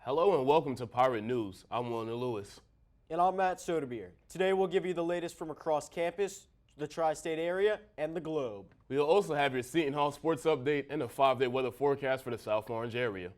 Hello and welcome to Pirate News. I'm Wilnir Lewis. And I'm Matt Soetebeer. Today we'll give you the latest from across campus, the tri-state area, and the globe. We'll also have your Seton Hall sports update and a 5-day weather forecast for the South Orange area.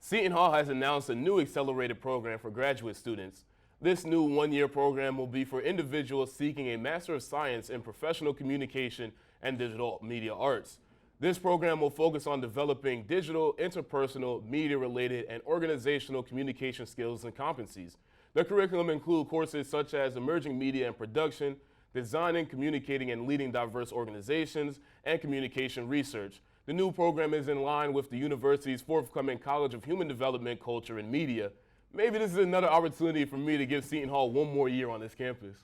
Seton Hall has announced a new accelerated program for graduate students. This new one-year program will be for individuals seeking a Master of Science in Professional Communication and Digital Media Arts. This program will focus on developing digital, interpersonal, media-related, and organizational communication skills and competencies. The curriculum includes courses such as emerging media and production, designing, communicating, and leading diverse organizations, and communication research. The new program is in line with the university's forthcoming College of Human Development, Culture, and Media. Maybe this is another opportunity for me to give Seton Hall one more year on this campus.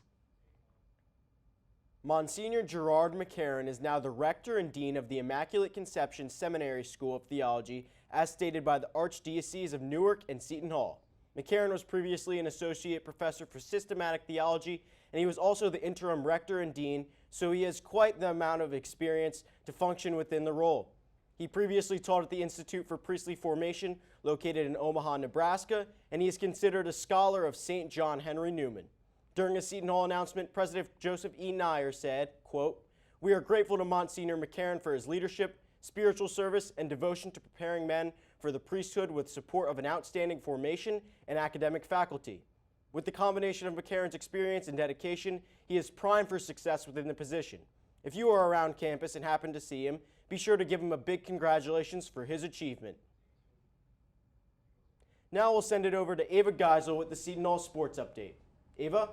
Monsignor Gerard McCarron is now the rector and dean of the Immaculate Conception Seminary School of Theology, as stated by the Archdiocese of Newark and Seton Hall. McCarron was previously an associate professor for systematic theology, and he was also the interim rector and dean, so he has quite the amount of experience to function within the role. He previously taught at the Institute for Priestly Formation, located in Omaha, Nebraska, and he is considered a scholar of St. John Henry Newman. During a Seton Hall announcement, President Joseph E. Nyer said, quote, "We are grateful to Monsignor McCarron for his leadership, spiritual service, and devotion to preparing men for the priesthood with support of an outstanding formation and academic faculty. With the combination of McCarron's experience and dedication, he is primed for success within the position. If you are around campus and happen to see him, be sure to give him a big congratulations for his achievement." Now we'll send it over to Ava Geissel with the Seton Hall Sports Update. Ava?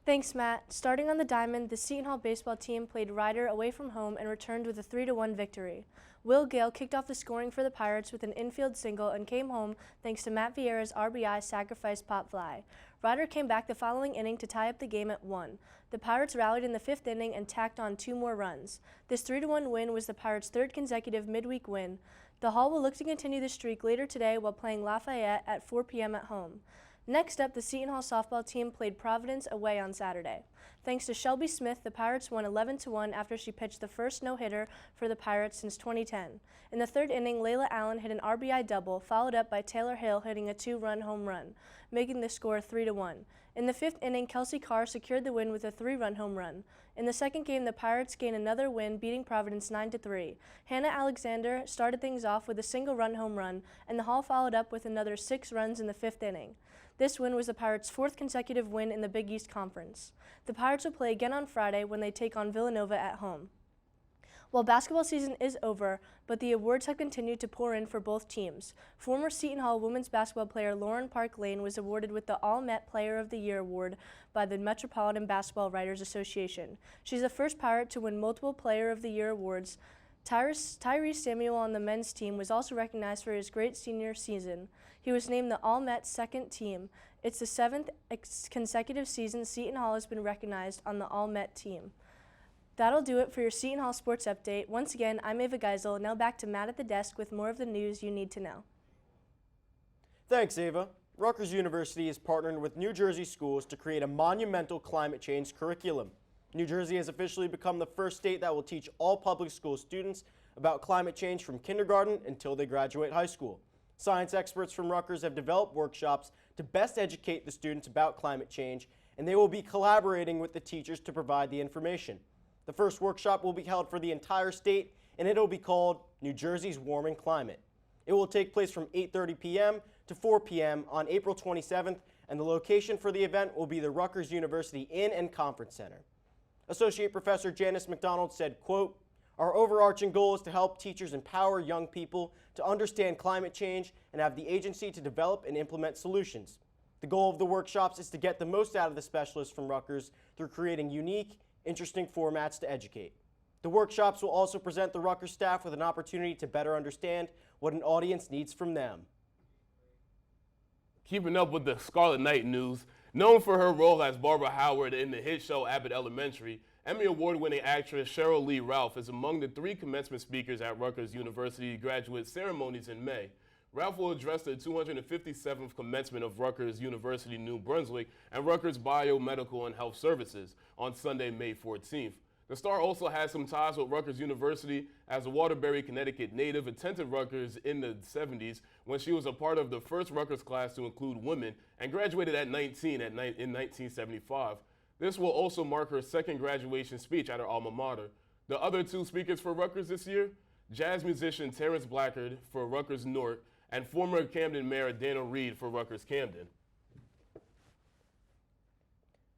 Thanks, Matt. Starting on the diamond, the Seton Hall baseball team played Ryder away from home and returned with a 3-1 victory. Will Gale kicked off the scoring for the Pirates with an infield single and came home thanks to Matt Vieira's RBI sacrifice pop fly. Ryder came back the following inning to tie up the game at 1. The Pirates rallied in the 5th inning and tacked on 2 more runs. This 3-1 win was the Pirates' 3rd consecutive midweek win. The Hall will look to continue the streak later today while playing Lafayette at 4 p.m. at home. Next up, the Seton Hall softball team played Providence away on Saturday. Thanks to Shelby Smith, the Pirates won 11-1 after she pitched the first no-hitter for the Pirates since 2010. In the 3rd inning, Layla Allen hit an RBI double, followed up by Taylor Hill hitting a 2-run home run, making the score 3-1. In the 5th inning, Kelsey Carr secured the win with a 3-run home run. In the 2nd game, the Pirates gained another win, beating Providence 9-3. Hannah Alexander started things off with a single-run home run, and the Hall followed up with another 6 runs in the 5th inning. This win was the Pirates' 4th consecutive win in the Big East Conference. The Pirates will play again on Friday when they take on Villanova at home. Well, basketball season is over, but the awards have continued to pour in for both teams. Former Seton Hall women's basketball player Lauren Park Lane was awarded with the All-Met Player of the Year award by the Metropolitan Basketball Writers Association. She's the first Pirate to win multiple Player of the Year awards. Tyrese Samuel on the men's team was also recognized for his great senior season. He was named the All-Met second team. It's the 7th consecutive season Seton Hall has been recognized on the All-Met team. That'll do it for your Seton Hall Sports Update. Once again, I'm Ava Geissel. Now back to Matt at the desk with more of the news you need to know. Thanks, Ava. Rutgers University is partnering with New Jersey schools to create a monumental climate change curriculum. New Jersey has officially become the first state that will teach all public school students about climate change from kindergarten until they graduate high school. Science experts from Rutgers have developed workshops to best educate the students about climate change, and they will be collaborating with the teachers to provide the information. The first workshop will be held for the entire state, and it will be called New Jersey's Warming Climate. It will take place from 8:30 p.m. to 4 p.m. on April 27th, and the location for the event will be the Rutgers University Inn and Conference Center. Associate Professor Janice McDonald said, quote, "Our overarching goal is to help teachers empower young people to understand climate change and have the agency to develop and implement solutions. The goal of the workshops is to get the most out of the specialists from Rutgers through creating unique, interesting formats to educate. The workshops will also present the Rutgers staff with an opportunity to better understand what an audience needs from them." Keeping up with the Scarlet Knight news, known for her role as Barbara Howard in the hit show Abbott Elementary, Emmy Award-winning actress Cheryl Lee Ralph is among the 3 commencement speakers at Rutgers University graduate ceremonies in May. Ralph will address the 257th commencement of Rutgers University New Brunswick and Rutgers Biomedical and Health Services on Sunday, May 14th. The star also has some ties with Rutgers University. As a Waterbury, Connecticut native, attended Rutgers in the 70s when she was a part of the first Rutgers class to include women and graduated at 19 in 1975. This will also mark her second graduation speech at her alma mater. The other two speakers for Rutgers this year, jazz musician Terrence Blackard for Rutgers Newark and former Camden Mayor Dana Reed for Rutgers Camden.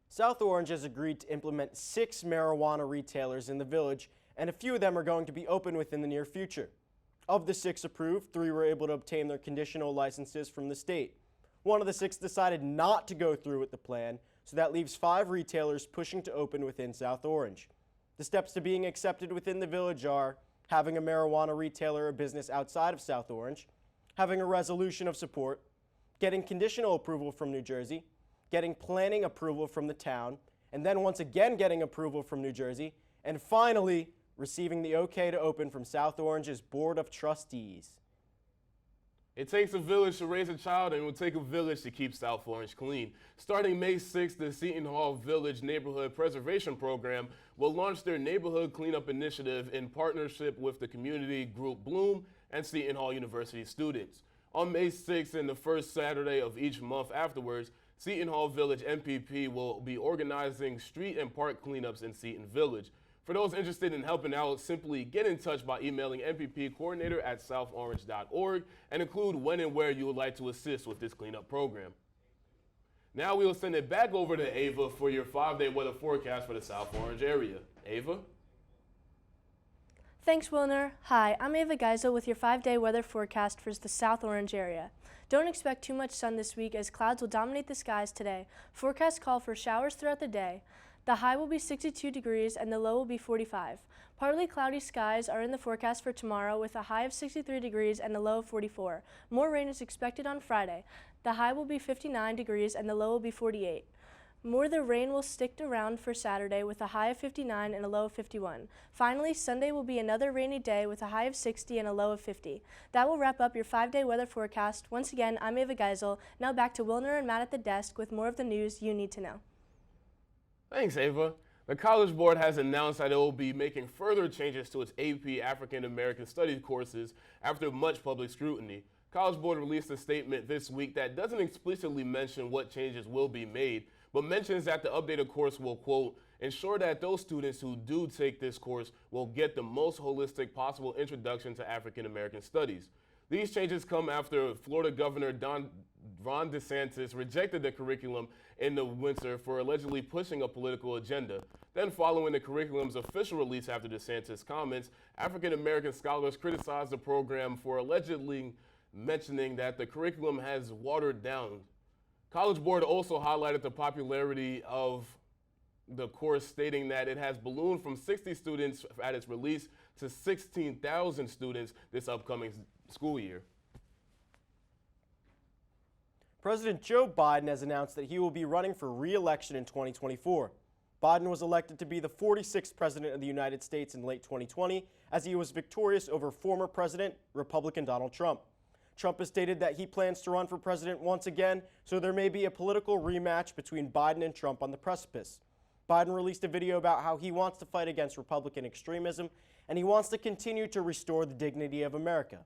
South Orange has agreed to implement 6 marijuana retailers in the village, and a few of them are going to be open within the near future. Of the 6 approved, 3 were able to obtain their conditional licenses from the state. One of the 6 decided not to go through with the plan, so that leaves 5 retailers pushing to open within South Orange. The steps to being accepted within the village are having a marijuana retailer or business outside of South Orange, having a resolution of support, getting conditional approval from New Jersey, getting planning approval from the town, and then once again getting approval from New Jersey, and finally receiving the okay to open from South Orange's Board of Trustees. It takes a village to raise a child, and it will take a village to keep South Orange clean. Starting May 6th, the Seton Hall Village Neighborhood Preservation Program will launch their Neighborhood Cleanup Initiative in partnership with the community group Bloom and Seton Hall University students. On May 6th and the first Saturday of each month afterwards, Seton Hall Village NPP will be organizing street and park cleanups in Seton Village. For those interested in helping out, simply get in touch by emailing nppcoordinator@southorange.org and include when and where you would like to assist with this cleanup program. Now we will send it back over to Ava for your 5-day weather forecast for the South Orange area. Ava? Thanks, Wilnir. Hi, I'm Ava Geissel with your 5-day weather forecast for the South Orange area. Don't expect too much sun this week as clouds will dominate the skies today. Forecasts call for showers throughout the day. The high will be 62 degrees and the low will be 45. Partly cloudy skies are in the forecast for tomorrow with a high of 63 degrees and a low of 44. More rain is expected on Friday. The high will be 59 degrees and the low will be 48. More the rain will stick around for Saturday with a high of 59 and a low of 51. Finally, Sunday will be another rainy day with a high of 60 and a low of 50. That will wrap up your 5-day weather forecast. Once again, I'm Ava Geissel. Now back to Wilnir and Matt at the desk with more of the news you need to know. Thanks, Ava. The College Board has announced that it will be making further changes to its AP African American Studies courses after much public scrutiny. College Board released a statement this week that doesn't explicitly mention what changes will be made, but mentions that the updated course will, quote, ensure that those students who do take this course will get the most holistic possible introduction to African American studies. These changes come after Florida Governor Ron DeSantis rejected the curriculum in the winter for allegedly pushing a political agenda. Then, following the curriculum's official release after DeSantis' comments, African American scholars criticized the program for allegedly mentioning that the curriculum has watered down. College Board also highlighted the popularity of the course, stating that it has ballooned from 60 students at its release to 16,000 students this upcoming school year. President Joe Biden has announced that he will be running for re-election in 2024. Biden was elected to be the 46th president of the United States in late 2020 as he was victorious over former President, Republican Donald Trump. Trump has stated that he plans to run for president once again, so there may be a political rematch between Biden and Trump on the precipice. Biden released a video about how he wants to fight against Republican extremism, and he wants to continue to restore the dignity of America.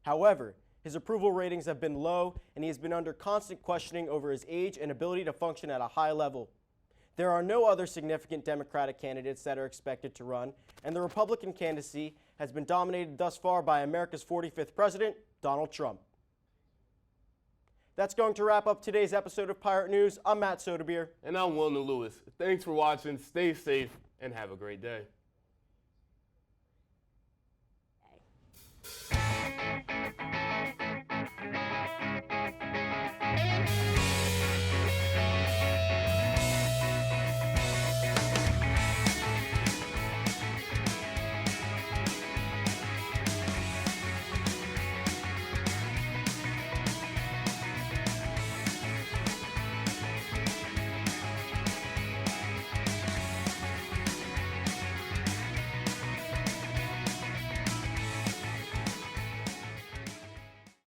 However, his approval ratings have been low, and he has been under constant questioning over his age and ability to function at a high level. There are no other significant Democratic candidates that are expected to run, and the Republican candidacy has been dominated thus far by America's 45th president, Donald Trump. That's going to wrap up today's episode of Pirate News. I'm Matt Soetebeer. And I'm Wilnir Lewis. Thanks for watching. Stay safe and have a great day. Hey.